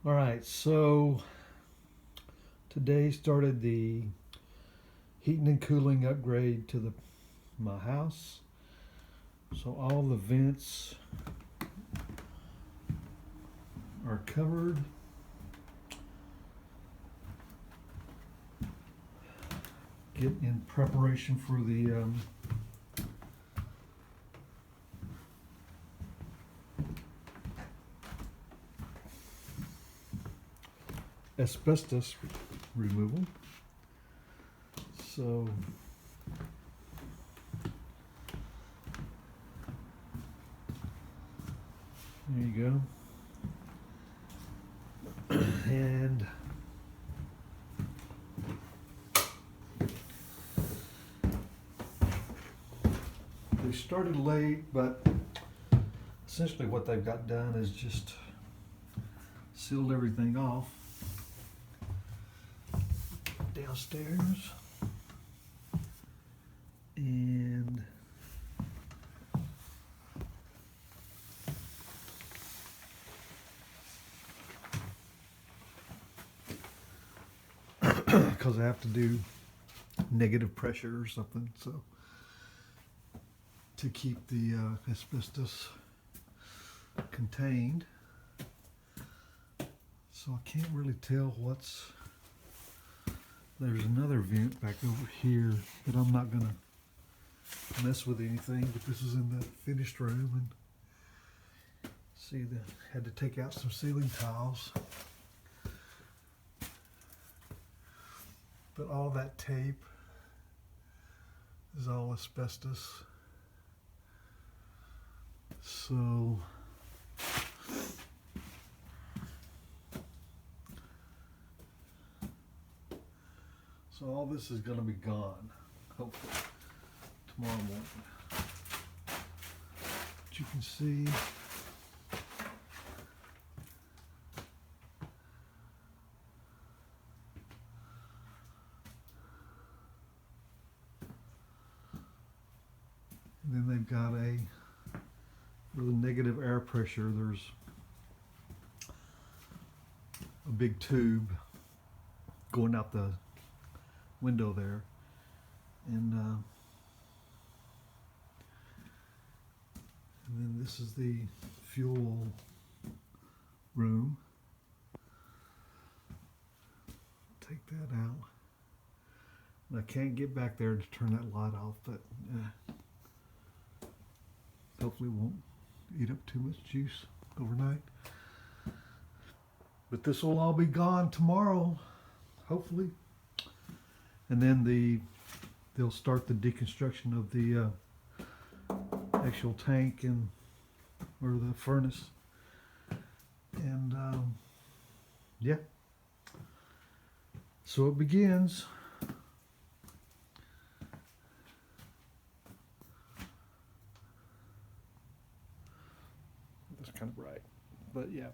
All right, so today started the heating and cooling upgrade to my house. So all the vents are covered. Get in preparation for the asbestos removal. So there you go. And they started late, but essentially what they've got done is just sealed everything off downstairs. And because I have to do negative pressure or something, so to keep the asbestos contained. So I can't really tell what's. There's another vent back over here, but I'm not gonna mess with anything. But this is in the finished room, and see, had to take out some ceiling tiles. But all that tape is all asbestos. So all this is going to be gone, hopefully, tomorrow morning. But you can see and then they've got for the negative air pressure, there's a big tube going out the window there, and then this is the fuel room. Take that out. And I can't get back there to turn that light off, but hopefully it won't eat up too much juice overnight. But this will all be gone tomorrow, hopefully. And then they'll start the deconstruction of the actual tank or the furnace. And yeah, so it begins. That's kind of bright, but yeah,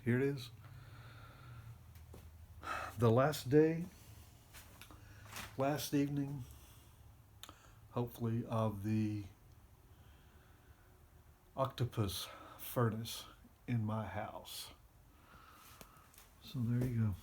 here it is. The last evening, hopefully, of the octopus furnace in my house. So there you go.